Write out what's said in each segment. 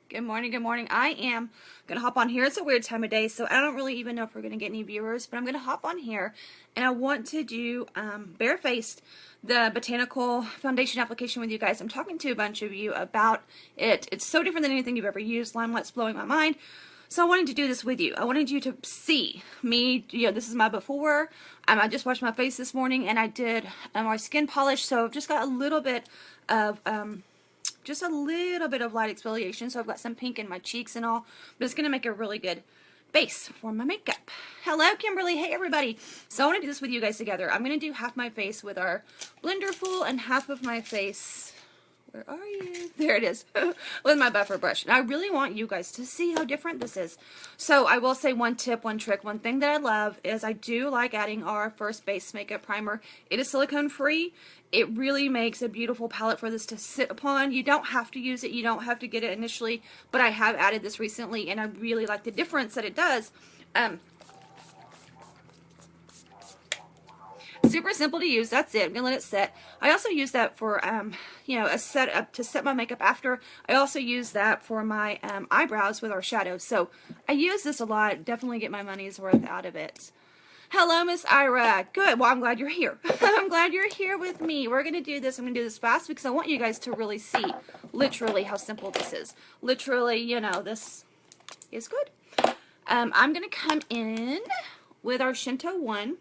Good morning, good morning. I am going to hop on here. It's a weird time of day, so I don't really even know if we're going to get any viewers, but I'm going to hop on here, and I want to do barefaced the Botanical foundation application with you guys. I'm talking to a bunch of you about it. It's so different than anything you've ever used. LimeLight's blowing my mind. So I wanted to do this with you. I wanted you to see me, this is my before. I just washed my face this morning, and I did my skin polish, so I've just got a little bit of light exfoliation, so I've got some pink in my cheeks and all, but it's going to make a really good base for my makeup. Hello, Kimberly. Hey, everybody. So I want to do this with you guys together. I'm going to do half my face with our blender full and half of my face, where are you? There it is, with my buffer brush. And I really want you guys to see how different this is. So I will say one tip, one trick, one thing that I love is I do like adding our first base makeup primer. It is silicone free. It really makes a beautiful palette for this to sit upon. You don't have to use it. You don't have to get it initially, but I have added this recently, and I really like the difference that it does. Super simple to use. That's it. I'm gonna let it set. I also use that for a setup to set my makeup after. I also use that for my eyebrows with our shadows. So I use this a lot. Definitely get my money's worth out of it. Hello, Miss Ira. Good. Well, I'm glad you're here. I'm glad you're here with me. We're gonna do this. I'm gonna do this fast because I want you guys to really see literally how simple this is. Literally, this is good. I'm gonna come in with our Shinto 1.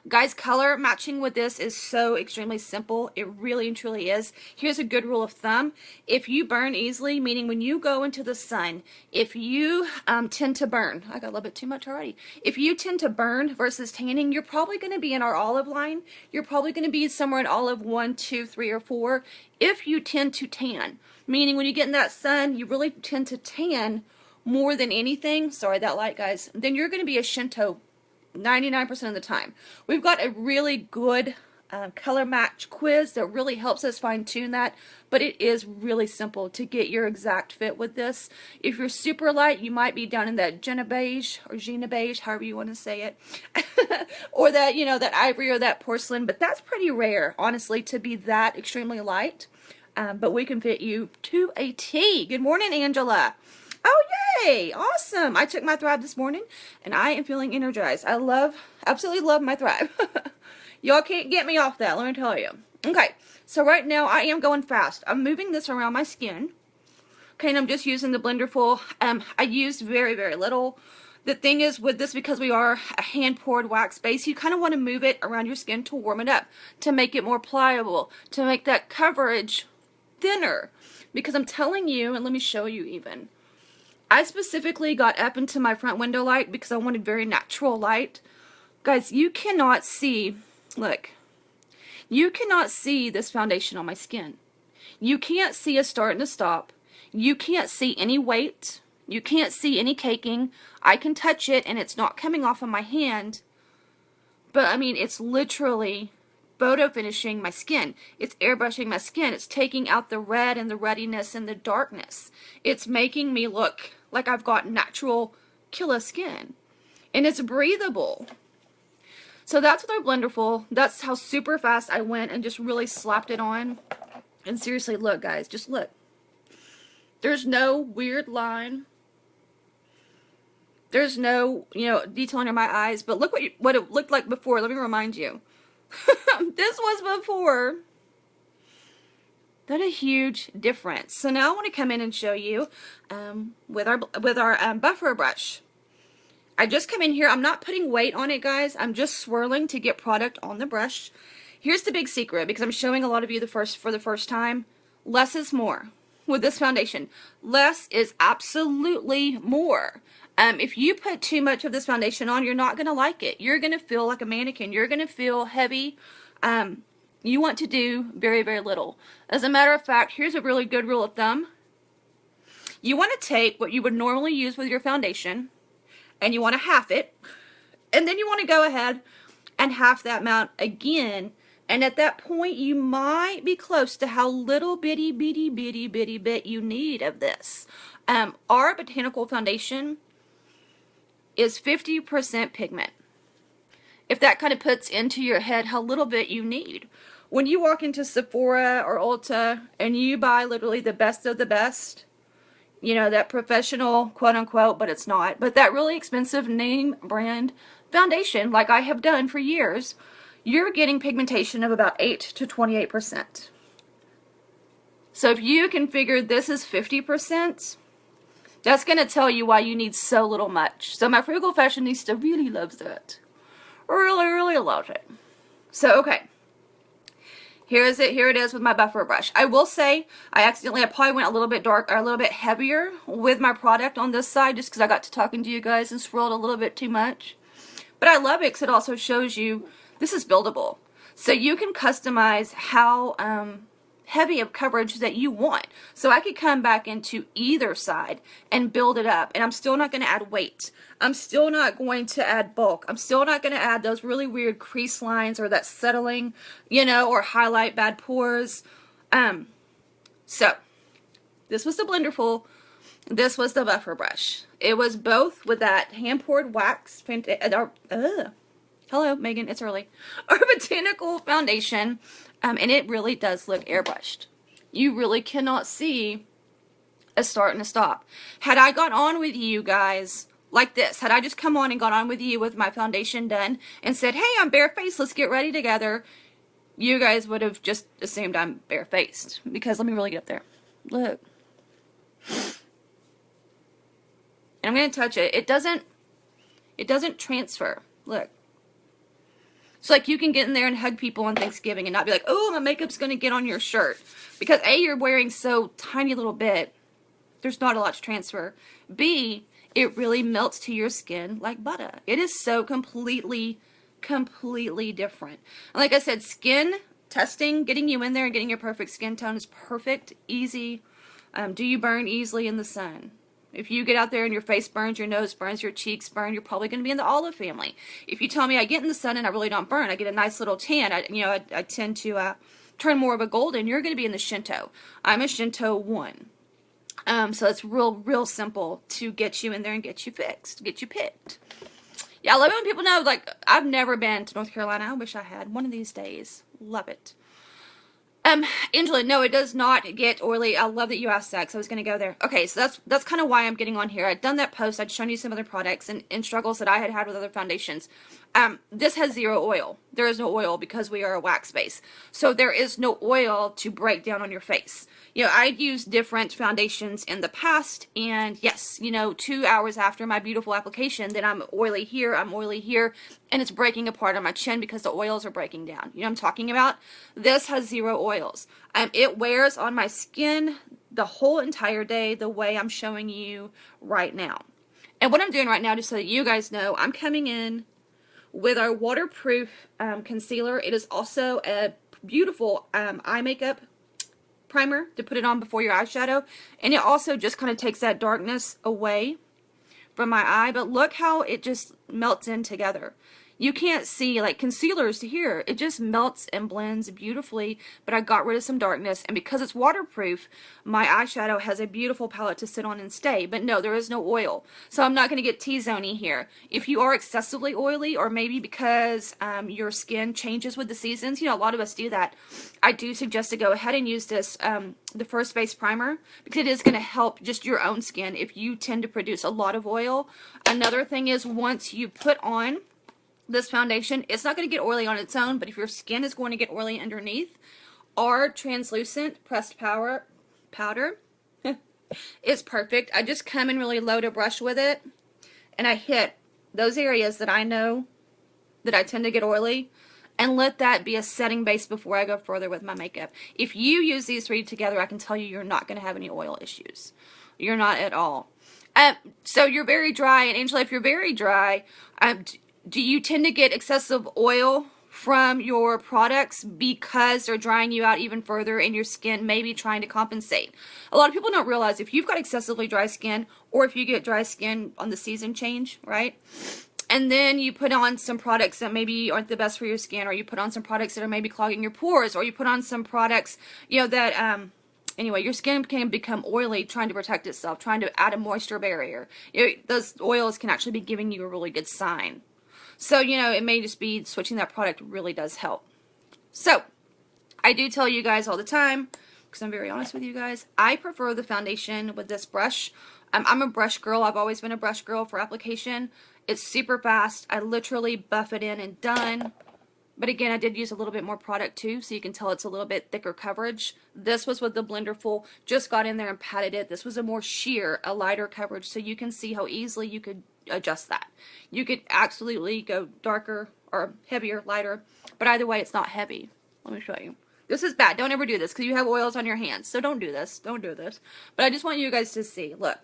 Guys, color matching with this is so extremely simple. It really and truly is. Here's a good rule of thumb. If you burn easily, meaning when you go into the sun, if you tend to burn, I got a little bit too much already. If you tend to burn versus tanning, you're probably going to be in our olive line. You're probably going to be somewhere in olive 1, 2, 3, or 4. If you tend to tan, meaning when you get in that sun, you really tend to tan more than anything. Sorry, that light, guys. Then you're going to be a Shinto 99% of the time. We've got a really good color match quiz that really helps us fine tune that, but it is really simple to get your exact fit with this. If you're super light, you might be down in that Jenna beige or Gina beige, however you want to say it, or that, that ivory or that porcelain, but that's pretty rare, honestly, to be that extremely light, but we can fit you to a T. Good morning, Angela. Oh, yay! Awesome! I took my Thrive this morning, and I am feeling energized. I absolutely love my Thrive. Y'all can't get me off that, let me tell you. Okay, so right now I am going fast. I'm moving this around my skin. Okay, and I'm just using the blender full. I used very, very little. The thing is with this, because we are a hand-poured wax base, you kind of want to move it around your skin to warm it up, to make it more pliable, to make that coverage thinner. Because I'm telling you, and let me show you even, I specifically got up into my front window light because I wanted very natural light. Guys, you cannot see, look, you cannot see this foundation on my skin. You can't see a start and a stop. You can't see any weight. You can't see any caking. I can touch it and it's not coming off of my hand. But I mean, it's literally photo finishing my skin. It's airbrushing my skin. It's taking out the red and the ruddiness and the darkness. It's making me look like I've got natural killer skin. And it's breathable. So that's with our blender full. That's how super fast I went and just really slapped it on. And seriously, look guys, just look. There's no weird line. There's no, detail under my eyes. But look what it looked like before. Let me remind you. This was before. That a huge difference. So now I want to come in and show you with our buffer brush. I just come in here. I'm not putting weight on it, guys. I'm just swirling to get product on the brush. Here's the big secret, because I'm showing a lot of you for the first time. Less is more with this foundation. Less is absolutely more. If you put too much of this foundation on, you're not going to like it. You're going to feel like a mannequin. You're going to feel heavy. You want to do very, very little. As a matter of fact, here's a really good rule of thumb. You want to take what you would normally use with your foundation, and you want to half it, and then you want to go ahead and half that amount again, and at that point you might be close to how little bitty bit you need of this. Our Botanical foundation is 50% pigment. If that kind of puts into your head how little bit you need. When you walk into Sephora or Ulta and you buy literally the best of the best, you know, that professional, quote unquote, but it's not. But that really expensive name brand foundation, like I have done for years, you're getting pigmentation of about 8 to 28%. So if you can figure this is 50%, that's going to tell you why you need so little much. So my frugal fashionista really loves that. Really, really loves it. So, okay. Here it is with my buffer brush. I will say, I probably went a little bit dark, or a little bit heavier with my product on this side, just because I got to talking to you guys and swirled a little bit too much. But I love it because it also shows you, this is buildable. So you can customize how heavy of coverage that you want. So I could come back into either side and build it up. And I'm still not going to add weight. I'm still not going to add bulk. I'm still not going to add those really weird crease lines or that settling, you know, or highlight bad pores. So this was the Blenderful. This was the buffer brush. It was both with that hand-poured wax. Hello, Megan, it's early. Our Botanical foundation. And it really does look airbrushed. You really cannot see a start and a stop. Had I got on with you guys like this, had I just come on and got on with you with my foundation done and said, hey, I'm barefaced, let's get ready together, you guys would have just assumed I'm barefaced. Because let me really get up there. Look. And I'm going to touch it. It doesn't transfer. Look. So, like, you can get in there and hug people on Thanksgiving and not be like, oh, my makeup's going to get on your shirt. Because, A, you're wearing so tiny little bit, there's not a lot to transfer. B, it really melts to your skin like butter. It is so completely different. And like I said, skin testing, getting you in there and getting your perfect skin tone is perfect, easy. Do you burn easily in the sun? If you get out there and your face burns, your nose burns, your cheeks burn, you're probably going to be in the olive family. If you tell me I get in the sun and I really don't burn, I get a nice little tan, I tend to turn more of a golden, you're going to be in the Shinto. I'm a Shinto 1. So it's real simple to get you in there and get you fixed, get you picked. Yeah, I love it when people know, like, I've never been to North Carolina. I wish I had one of these days. Love it. Angela, no, it does not get oily. I love that you asked that, because I was going to go there. Okay, so that's kind of why I'm getting on here. I'd done that post. I'd shown you some other products and struggles that I had with other foundations. This has 0 oil. There is no oil because we are a wax base. So there is no oil to break down on your face. You know, I'd used different foundations in the past, and yes, you know, 2 hours after my beautiful application, then I'm oily here, and it's breaking apart on my chin because the oils are breaking down. You know what I'm talking about? This has 0 oils. It wears on my skin the whole entire day the way I'm showing you right now. And what I'm doing right now, just so that you guys know, I'm coming in with our waterproof concealer. It is also a beautiful eye makeup primer to put it on before your eyeshadow, and it also just kind of takes that darkness away from my eye. But look how it just melts in together. You can't see, like, concealers to here. It just melts and blends beautifully, but I got rid of some darkness, and because it's waterproof, my eyeshadow has a beautiful palette to sit on and stay. But no, there is no oil, so I'm not going to get T-zony here. If you are excessively oily, or maybe because your skin changes with the seasons, you know, a lot of us do that, I do suggest to go ahead and use this, the First Base Primer, because it is going to help just your own skin if you tend to produce a lot of oil. Another thing is, once you put on this foundation, it's not going to get oily on its own, but if your skin is going to get oily underneath, our translucent pressed powder is perfect. I just come in really low to brush with it, and I hit those areas that I know that I tend to get oily, and let that be a setting base before I go further with my makeup. If you use these 3 together, I can tell you you're not going to have any oil issues. You're not at all. So you're very dry, and Angela, if you're very dry, do you tend to get excessive oil from your products because they're drying you out even further and your skin may be trying to compensate? A lot of people don't realize if you've got excessively dry skin, or if you get dry skin on the season change, right? And then you put on some products that maybe aren't the best for your skin, or you put on some products that are maybe clogging your pores, or you put on some products, you know, that, anyway, your skin can become oily trying to protect itself, trying to add a moisture barrier. You know, those oils can actually be giving you a really good sign. So, you know, it may just be switching that product really does help. So, I do tell you guys all the time, because I'm very honest with you guys. I prefer the foundation with this brush. I'm a brush girl. I've always been a brush girl for application. It's super fast. I literally buff it in and done. But again, I did use a little bit more product too, so you can tell it's a little bit thicker coverage. This was with the blender full. Just got in there and patted it. This was a more sheer, a lighter coverage, so you can see how easily you could adjust that. You could absolutely go darker or heavier, lighter, but either way, it's not heavy. Let me show you. This is bad. Don't ever do this because you have oils on your hands, so don't do this. Don't do this. But I just want you guys to see. Look.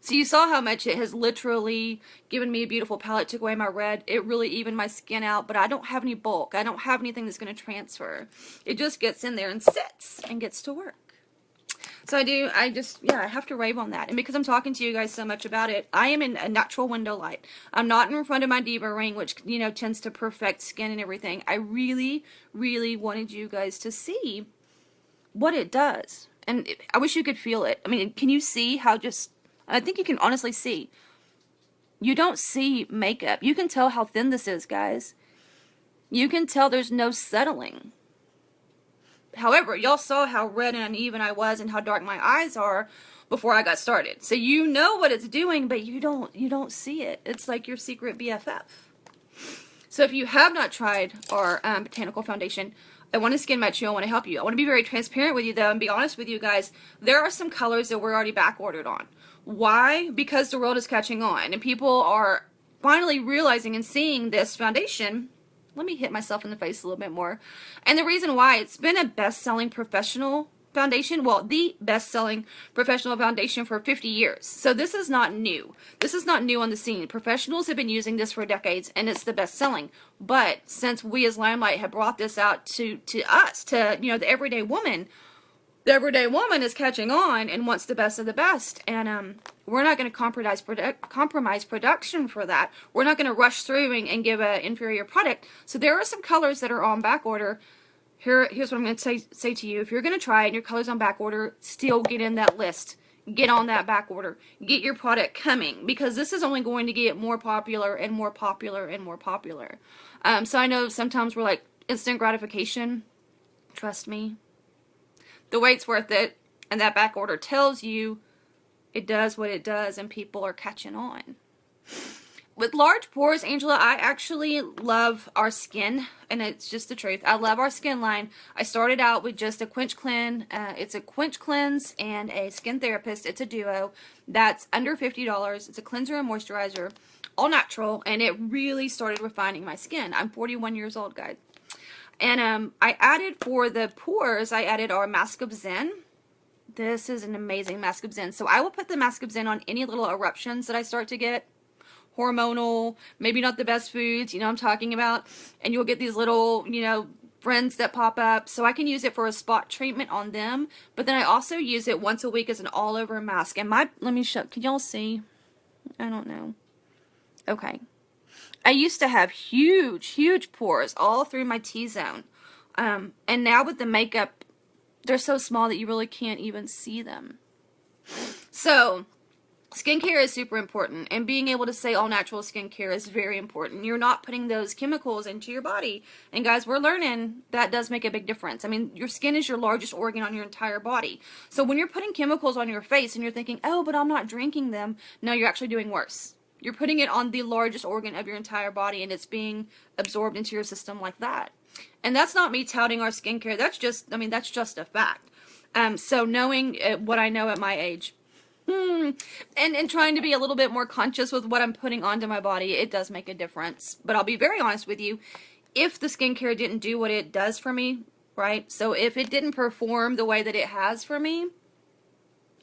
So you saw how much it has literally given me a beautiful palette, took away my red. It really evened my skin out, but I don't have any bulk. I don't have anything that's going to transfer. It just gets in there and sits and gets to work. So yeah, I have to rave on that. And because I'm talking to you guys so much about it, I am in a natural window light. I'm not in front of my Diva ring, which, you know, tends to perfect skin and everything. I really, really wanted you guys to see what it does. And I wish you could feel it. I mean, can you see how just... I think you can honestly see. You don't see makeup. You can tell how thin this is, guys. You can tell there's no settling. However, y'all saw how red and uneven I was and how dark my eyes are before I got started. So you know what it's doing, but you don't see it. It's like your secret BFF. So if you have not tried our Botanical foundation, I want to skin match you. I want to help you. I want to be very transparent with you, though, and be honest with you guys. There are some colors that we're already back ordered on. Why? Because the world is catching on, and people are finally realizing and seeing this foundation. Let me hit myself in the face a little bit more. And the reason why, it's been a best-selling professional foundation, well, the best-selling professional foundation for 50 years. So this is not new. This is not new on the scene. Professionals have been using this for decades, and it's the best-selling. But since we as LimeLight have brought this out to us, to, you know, the everyday woman is catching on and wants the best of the best. And we're not going to compromise production for that. We're not going to rush through and give an inferior product. So there are some colors that are on back order. Here's what I'm going to say to you. If you're going to try it and your color's on back order, still get in that list. Get on that back order. Get your product coming, because this is only going to get more popular and more popular and more popular. So I know sometimes we're like, instant gratification. Trust me. The wait's worth it, and that back order tells you it does what it does, and people are catching on. With large pores, Angela, I actually love our skin, and it's just the truth. I love our skin line. I started out with just a Quench Cleanse. It's a Quench Cleanse and a Skin Therapist. It's a duo. That's under $50. It's a cleanser and moisturizer, all natural, and it really started refining my skin. I'm 41 years old, guys. And I added, for the pores, I added our Mask of Zen. This is an amazing Mask of Zen. So I will put the Mask of Zen on any little eruptions that I start to get. Hormonal, maybe not the best foods, you know what I'm talking about. And you'll get these little, you know, friends that pop up. So I can use it for a spot treatment on them. But then I also use it once a week as an all-over mask. And let me show, can y'all see? I don't know. Okay. I used to have huge, huge pores all through my T-zone. And now with the makeup, they're so small that you really can't even see them. So, skincare is super important. And being able to say all natural skincare is very important. You're not putting those chemicals into your body. And guys, we're learning that does make a big difference. I mean, your skin is your largest organ on your entire body. So when you're putting chemicals on your face and you're thinking, oh, but I'm not drinking them. No, you're actually doing worse. You're putting it on the largest organ of your entire body, and it's being absorbed into your system like that. And that's not me touting our skincare. That's just, I mean, that's just a fact. So knowing what I know at my age, and trying to be a little bit more conscious with what I'm putting onto my body, it does make a difference. But I'll be very honest with you, if the skincare didn't do what it does for me, right? So if it didn't perform the way that it has for me,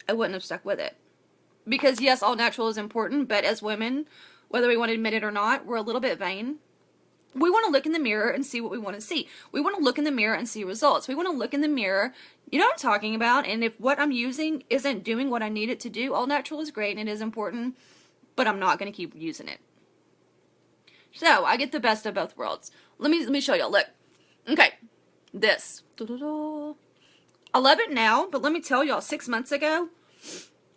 I wouldn't have stuck with it. Because yes, all natural is important, but as women, whether we want to admit it or not, we're a little bit vain. We want to look in the mirror and see what we want to see. We want to look in the mirror and see results. We want to look in the mirror, you know what I'm talking about, and if what I'm using isn't doing what I need it to do, all natural is great and it is important, but I'm not going to keep using it. So, I get the best of both worlds. Let me show you. Look. Okay. This. I love it now, but let me tell y'all, 6 months ago,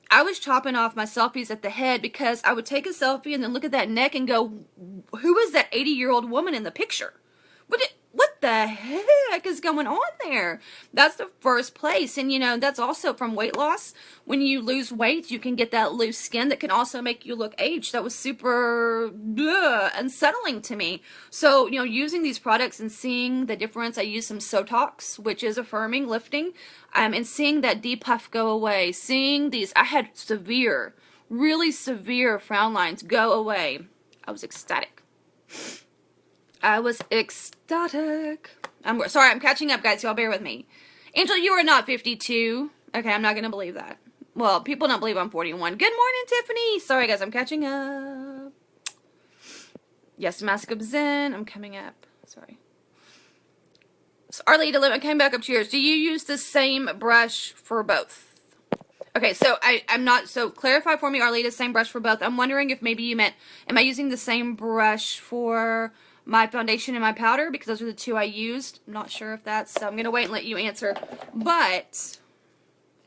I was chopping off my selfies at the head because I would take a selfie and then look at that neck and go, who is that 80-year-old woman in the picture? What the heck is going on there? That's the first place. And, you know, that's also from weight loss. When you lose weight, you can get that loose skin that can also make you look aged. That was super unsettling to me. So, you know, using these products and seeing the difference, I use some Sotox, which is affirming, lifting, and seeing that depuff go away. Seeing these, I had severe, really severe frown lines go away. I was ecstatic. I was ecstatic. I'm sorry, I'm catching up, guys. Y'all bear with me. Angel, you are not 52. Okay, I'm not going to believe that. Well, people don't believe I'm 41. Good morning, Tiffany. Sorry, guys, I'm catching up. Yes, Mask of Zen. I'm coming up. Sorry. So, Arlita, let me come back up to yours. Do you use the same brush for both? Okay, so I'm not, so clarify for me, Arlita, same brush for both. I'm wondering if maybe you meant, am I using the same brush for my foundation and my powder? Because those are the two I used. I'm not sure if that's, so I'm going to wait and let you answer. But,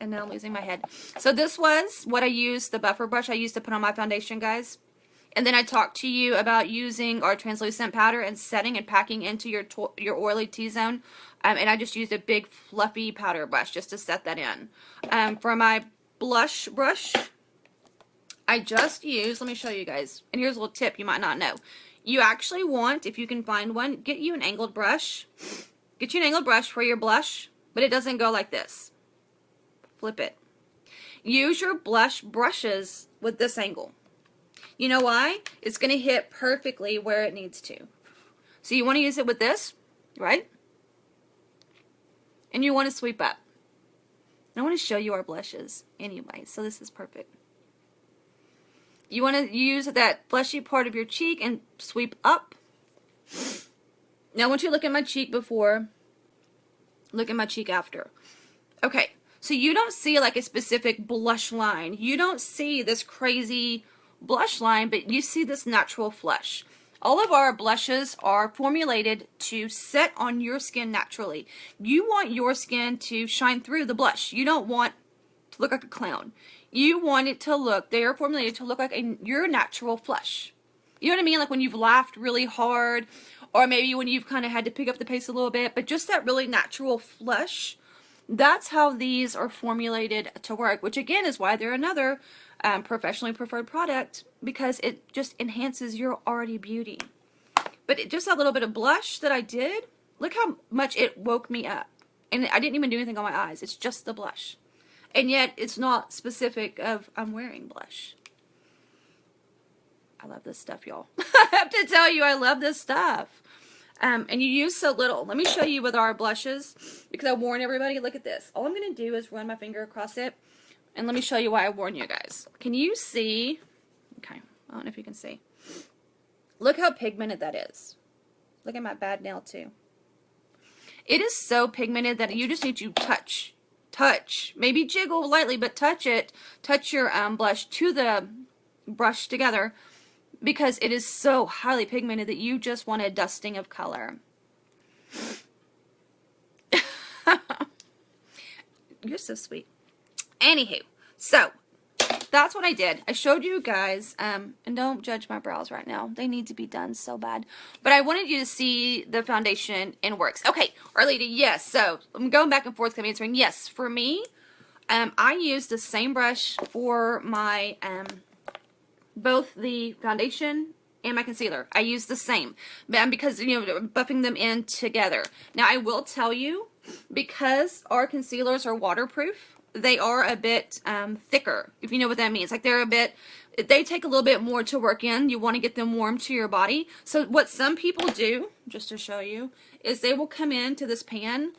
and now I'm losing my head. So this was what I used, the buffer brush I used to put on my foundation, guys. And then I talked to you about using our translucent powder and setting and packing into your oily T-zone. And I just used a big fluffy powder brush just to set that in. For my blush brush, I just used, let me show you guys. And here's a little tip you might not know. You actually want, if you can find one, get you an angled brush. Get you an angled brush for your blush, but it doesn't go like this. Flip it. Use your blush brushes with this angle. You know why? It's going to hit perfectly where it needs to. So you want to use it with this, right? And you want to sweep up. I want to show you our blushes anyway, so this is perfect. You want to use that fleshy part of your cheek and sweep up. Now I want you to look at my cheek before, look at my cheek after. Okay, so you don't see like a specific blush line. You don't see this crazy blush line, but you see this natural flush. All of our blushes are formulated to set on your skin naturally. You want your skin to shine through the blush. You don't want to look like a clown. You want it to look, they are formulated to look like your natural flush. You know what I mean? Like when you've laughed really hard, or maybe when you've kind of had to pick up the pace a little bit, but just that really natural flush. That's how these are formulated to work, which again is why they're another professionally preferred product, because it just enhances your already beauty. But just that little bit of blush that I did, look how much it woke me up. And I didn't even do anything on my eyes. It's just the blush. And yet it's not specific of I'm wearing blush. I love this stuff, y'all. I have to tell you, I love this stuff. And you use so little. Let me show you with our blushes, because I warn everybody, look at this. All I'm going to do is run my finger across it. And let me show you why I warn you guys. Can you see? Okay, I don't know if you can see. Look how pigmented that is. Look at my bad nail too. It is so pigmented that you just need to touch. Maybe jiggle lightly, but touch it. Touch your blush to the brush together, because it is so highly pigmented that you just want a dusting of color. You're so sweet. Anywho, so that's what I did. I showed you guys, and don't judge my brows right now. They need to be done so bad. But I wanted you to see the foundation in works. Okay, Arlita, yes. So I'm going back and forth, I'm answering. Yes, for me, I use the same brush for my both the foundation and my concealer. I use the same, because, you know, buffing them in together. Now, I will tell you, because our concealers are waterproof, they are a bit thicker, if you know what that means. Like they take a little bit more to work in. You want to get them warm to your body. So what some people do, just to show you, is they will come into this pan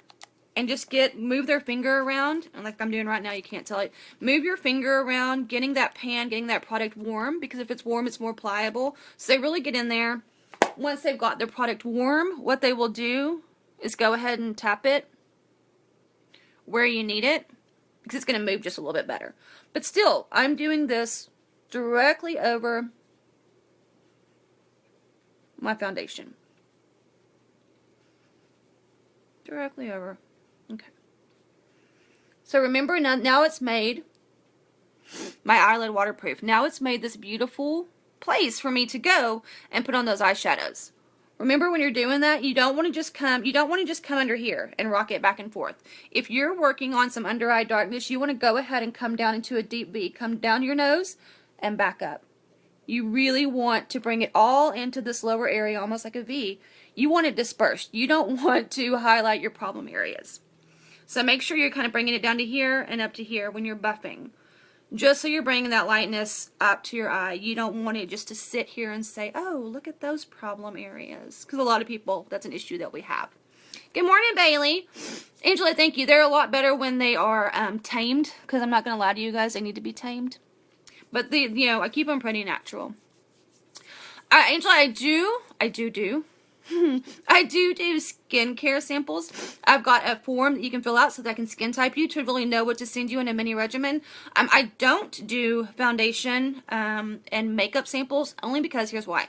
and just move their finger around, and like I'm doing right now, you can't tell it. Move your finger around, getting that pan, getting that product warm, because if it's warm, it's more pliable. So they really get in there. Once they've got their product warm, what they will do is go ahead and tap it where you need it, because it's going to move just a little bit better. But still, I'm doing this directly over my foundation. Directly over. Okay. So remember, now it's made my eyelid waterproof. Now it's made this beautiful place for me to go and put on those eyeshadows. Remember, when you're doing that, you don't want to just come under here and rock it back and forth. If you're working on some under eye darkness, you want to go ahead and come down into a deep V. Come down your nose and back up. You really want to bring it all into this lower area, almost like a V. You want it dispersed. You don't want to highlight your problem areas. So make sure you're kind of bringing it down to here and up to here when you're buffing. Just so you're bringing that lightness up to your eye. You don't want it just to sit here and say, oh, look at those problem areas. Because a lot of people, that's an issue that we have. Good morning, Bailey. Angela, thank you. They're a lot better when they are tamed. Because I'm not going to lie to you guys, they need to be tamed. But, I keep them pretty natural. Angela, I do I do skincare samples. I've got a form that you can fill out so that I can skin type you to really know what to send you in a mini regimen. I don't do foundation and makeup samples only because here's why.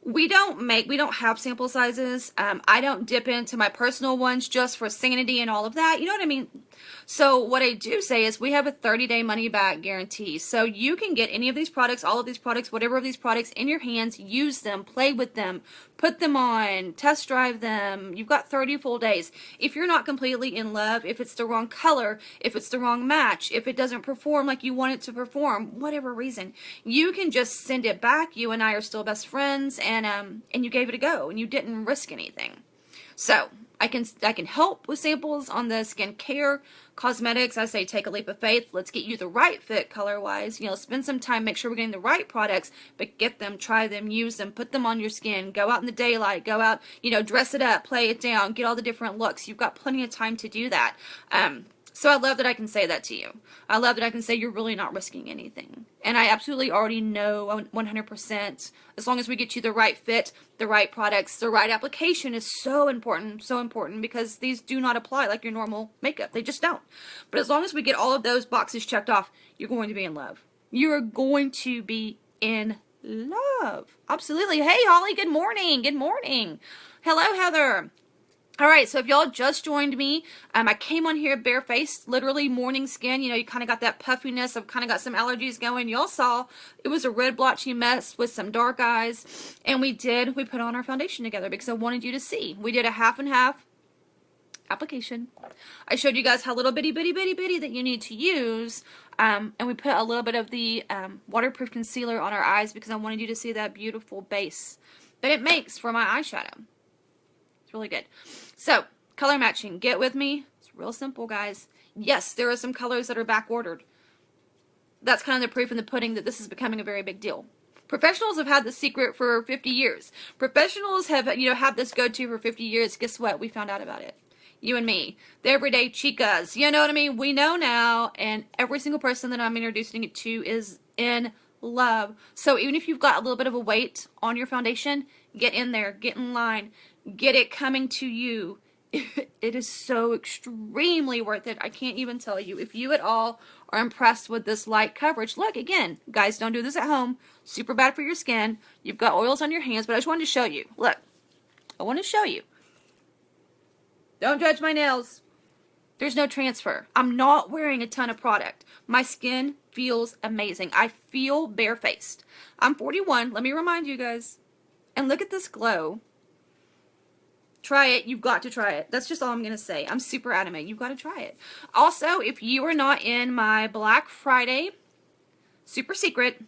We don't have sample sizes. I don't dip into my personal ones just for sanity and all of that. You know what I mean? So what I do say is we have a 30-day money-back guarantee. So you can get any of these products, all of these products, whatever of these products in your hands, use them, play with them, put them on, test drive them. You've got 30 full days. If you're not completely in love, if it's the wrong color, if it's the wrong match, if it doesn't perform like you want it to perform, whatever reason, you can just send it back. You and I are still best friends, and you gave it a go, and you didn't risk anything. So I can help with samples on the skincare, cosmetics. I say take a leap of faith. Let's get you the right fit color-wise. Spend some time, make sure we're getting the right products, but get them, try them, use them, put them on your skin, go out in the daylight, go out, dress it up, play it down, get all the different looks. You've got plenty of time to do that. So I love that I can say that to you. I love that I can say you're really not risking anything. And I absolutely already know 100%, as long as we get you the right fit, the right products, the right application is so important because these do not apply like your normal makeup. They just don't. But as long as we get all of those boxes checked off, you're going to be in love. You are going to be in love. Absolutely. Hey, Holly, good morning. Good morning. Hello, Heather. All right, so if y'all just joined me, I came on here barefaced, literally morning skin. You kind of got that puffiness. I've kind of got some allergies going. Y'all saw it was a red blotchy mess with some dark eyes. And we put on our foundation together because I wanted you to see. We did a half and half application. I showed you guys how little bitty that you need to use. And we put a little bit of the waterproof concealer on our eyes because I wanted you to see that beautiful base that it makes for my eyeshadow. Really good. So, color matching. Get with me. It's real simple, guys. Yes, there are some colors that are back ordered. That's kind of the proof in the pudding that this is becoming a very big deal. Professionals have had this secret for 50 years. Professionals have, had this go-to for 50 years. Guess what? We found out about it. You and me. The everyday chicas. You know what I mean? We know now, and every single person that I'm introducing it to is in love. So even if you've got a little bit of a weight on your foundation, get in there. Get in line. Get it coming to you. It is so extremely worth it. I can't even tell you. If you at all are impressed with this light coverage, look, again, guys, don't do this at home. Super bad for your skin. You've got oils on your hands, but I just wanted to show you. Look, I want to show you. Don't judge my nails. There's no transfer. I'm not wearing a ton of product. My skin feels amazing. I feel barefaced. I'm 41. Let me remind you guys. And look at this glow. Try it. You've got to try it. That's just all I'm going to say. I'm super adamant. You've got to try it. Also, if you are not in my Black Friday super secret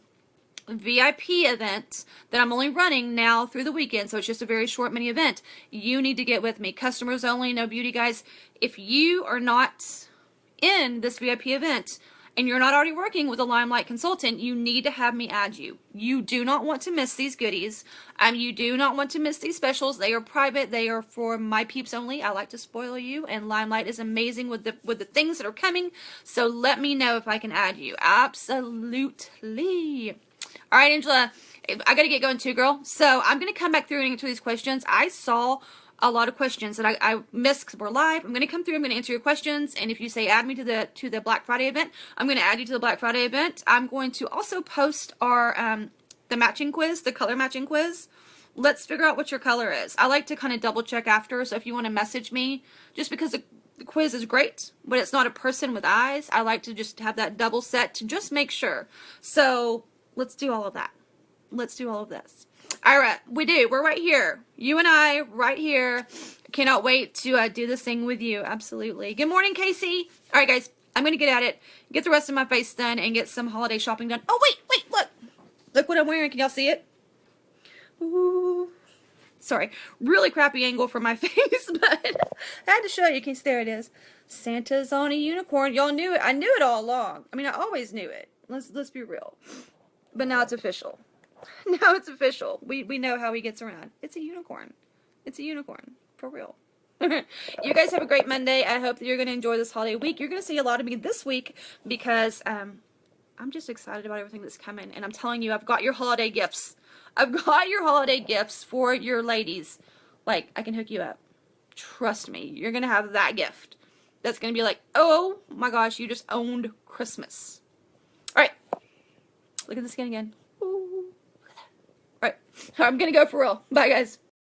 VIP event that I'm only running now through the weekend, so it's just a very short mini event, you need to get with me. Customers only, no beauty, guys. If you are not in this VIP event and you're not already working with a LimeLight consultant, you need to have me add you. You do not want to miss these goodies. You do not want to miss these specials. They are private. They are for my peeps only. I like to spoil you, and LimeLight is amazing with the things that are coming. So let me know if I can add you. Absolutely. All right, Angela, I got to get going too, girl. So I'm going to come back through and answer these questions. I saw a lot of questions that I missed because we're live. I'm going to come through. I'm going to answer your questions. And if you say add me to the Black Friday event, I'm going to add you to the Black Friday event. I'm going to also post our the matching quiz, the color matching quiz. Let's figure out what your color is. I like to kind of double check after. So if you want to message me, just because the quiz is great, but it's not a person with eyes, I like to just have that double set to just make sure. So let's do all of that. Let's do all of this. All right, we do. We're right here. You and I, right here. Cannot wait to do this thing with you. Absolutely. Good morning, Casey. All right, guys. I'm going to get at it, get the rest of my face done, and get some holiday shopping done. Oh, wait, look. Look what I'm wearing. Can y'all see it? Ooh. Sorry. Really crappy angle for my face, but I had to show you. There it is. Santa's on a unicorn. Y'all knew it. I knew it all along. I mean, I always knew it. Let's be real. But now it's official. Now it's official. We know how he gets around. It's a unicorn. It's a unicorn. For real. You guys have a great Monday. I hope that you're going to enjoy this holiday week. You're going to see a lot of me this week because I'm just excited about everything that's coming. And I'm telling you, I've got your holiday gifts. I've got your holiday gifts for your ladies. Like, I can hook you up. Trust me. You're going to have that gift. That's going to be like, oh my gosh, you just owned Christmas. All right. Look at the skin again. Ooh. Look at that. All right. I'm going to go for real. Bye, guys.